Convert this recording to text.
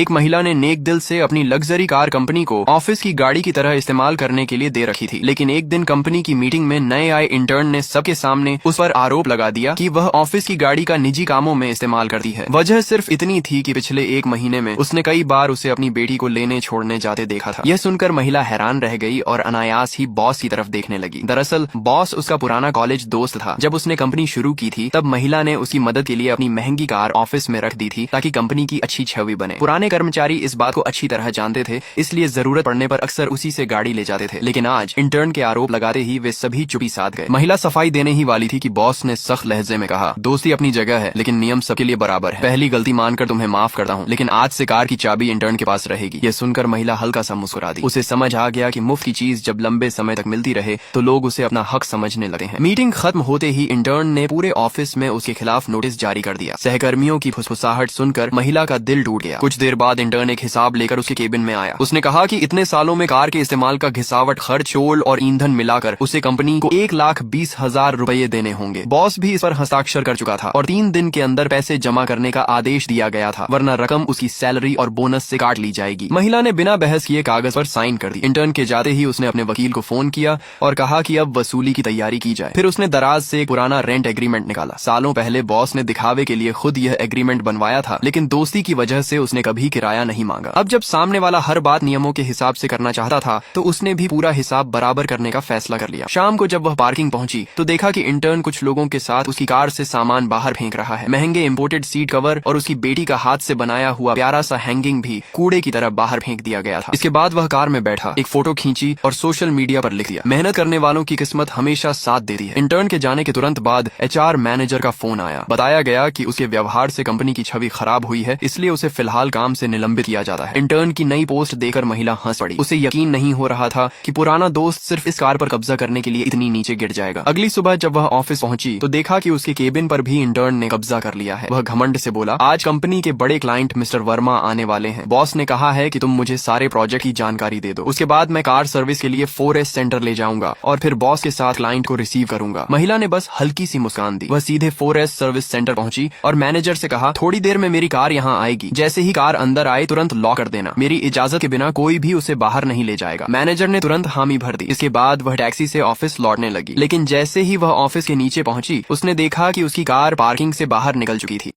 एक महिला ने नेक दिल से अपनी लग्जरी कार कंपनी को ऑफिस की गाड़ी की तरह इस्तेमाल करने के लिए दे रखी थी, लेकिन एक दिन कंपनी की मीटिंग में नए आए इंटर्न ने सबके सामने उस पर आरोप लगा दिया कि वह ऑफिस की गाड़ी का निजी कामों में इस्तेमाल करती है। वजह सिर्फ इतनी थी कि पिछले एक महीने में उसने कई बार उसे अपनी बेटी को लेने छोड़ने जाते देखा था। यह सुनकर महिला हैरान रह गई और अनायास ही बॉस की तरफ देखने लगी। दरअसल बॉस उसका पुराना कॉलेज दोस्त था। जब उसने कंपनी शुरू की थी तब महिला ने उसकी मदद के लिए अपनी महंगी कार ऑफिस में रख दी थी ताकि कंपनी की अच्छी छवि बने। पुराने कर्मचारी इस बात को अच्छी तरह जानते थे, इसलिए जरूरत पड़ने पर अक्सर उसी से गाड़ी ले जाते थे। लेकिन आज इंटर्न के आरोप लगाते ही वे सभी चुप्पी साध गए। महिला सफाई देने ही वाली थी कि बॉस ने सख्त लहजे में कहा, दोस्ती अपनी जगह है लेकिन नियम सबके लिए बराबर है। पहली गलती मानकर तुम्हें माफ करता हूँ, लेकिन आज से कार की चाबी इंटर्न के पास रहेगी। यह सुनकर महिला हल्का सा मुस्कुरा दी। उसे समझ आ गया कि मुफ्त की चीज जब लंबे समय तक मिलती रहे तो लोग उसे अपना हक समझने लगते हैं। मीटिंग खत्म होते ही इंटर्न ने पूरे ऑफिस में उसके खिलाफ नोटिस जारी कर दिया। सहकर्मियों की फुसफुसाहट सुनकर महिला का दिल टूट गया। कुछ देर बाद इंटर्न एक हिसाब लेकर उसके केबिन में आया। उसने कहा कि इतने सालों में कार के इस्तेमाल का घिसावट, खर्च, टोल और ईंधन मिलाकर उसे कंपनी को 1,20,000 रुपए देने होंगे। बॉस भी इस पर हस्ताक्षर कर चुका था और 3 दिन के अंदर पैसे जमा करने का आदेश दिया गया था, वरना रकम उसकी सैलरी और बोनस से काट ली जाएगी। महिला ने बिना बहस किए कागज पर साइन कर दी। इंटर्न के जाते ही उसने अपने वकील को फोन किया और कहा कि अब वसूली की तैयारी की जाए। फिर उसने दराज से एक पुराना रेंट एग्रीमेंट निकाला। सालों पहले बॉस ने दिखावे के लिए खुद यह एग्रीमेंट बनवाया था, लेकिन दोस्ती की वजह से उसने कभी किराया नहीं मांगा। अब जब सामने वाला हर बात नियमों के हिसाब से करना चाहता था तो उसने भी पूरा हिसाब बराबर करने का फैसला कर लिया। शाम को जब वह पार्किंग पहुंची तो देखा कि इंटर्न कुछ लोगों के साथ उसकी कार से सामान बाहर फेंक रहा है। महंगे इंपोर्टेड सीट कवर और उसकी बेटी का हाथ से बनाया हुआ प्यारा सा हैंगिंग भी कूड़े की तरह बाहर फेंक दिया गया था। इसके बाद वह कार में बैठा, एक फोटो खींची और सोशल मीडिया पर लिख दिया, मेहनत करने वालों की किस्मत हमेशा साथ देती है। इंटर्न के जाने के तुरंत बाद HR मैनेजर का फोन आया। बताया गया कि उसके व्यवहार से कंपनी की छवि खराब हुई है, इसलिए उसे फिलहाल काम से निलंबित किया जाता है। इंटर्न की नई पोस्ट देखकर महिला हंस पड़ी। उसे यकीन नहीं हो रहा था कि पुराना दोस्त सिर्फ इस कार पर कब्जा करने के लिए इतनी नीचे गिर जाएगा। अगली सुबह जब वह ऑफिस पहुंची तो देखा कि उसके केबिन पर भी इंटर्न ने कब्जा कर लिया है। वह घमंड से बोला, आज कंपनी के बड़े क्लाइंट मिस्टर वर्मा आने वाले हैं। बॉस ने कहा है कि तुम मुझे सारे प्रोजेक्ट की जानकारी दे दो। उसके बाद मैं कार सर्विस के लिए 4S सेंटर ले जाऊंगा और फिर बॉस के साथ क्लाइंट को रिसीव करूंगा। महिला ने बस हल्की सी मुस्कान दी। वह सीधे 4S सर्विस सेंटर पहुंची और मैनेजर से कहा, थोड़ी देर में मेरी कार यहाँ आएगी। जैसे ही कार अंदर आए तुरंत लॉक कर देना। मेरी इजाजत के बिना कोई भी उसे बाहर नहीं ले जाएगा। मैनेजर ने तुरंत हामी भर दी। इसके बाद वह टैक्सी से ऑफिस लौटने लगी, लेकिन जैसे ही वह ऑफिस के नीचे पहुंची उसने देखा कि उसकी कार पार्किंग से बाहर निकल चुकी थी।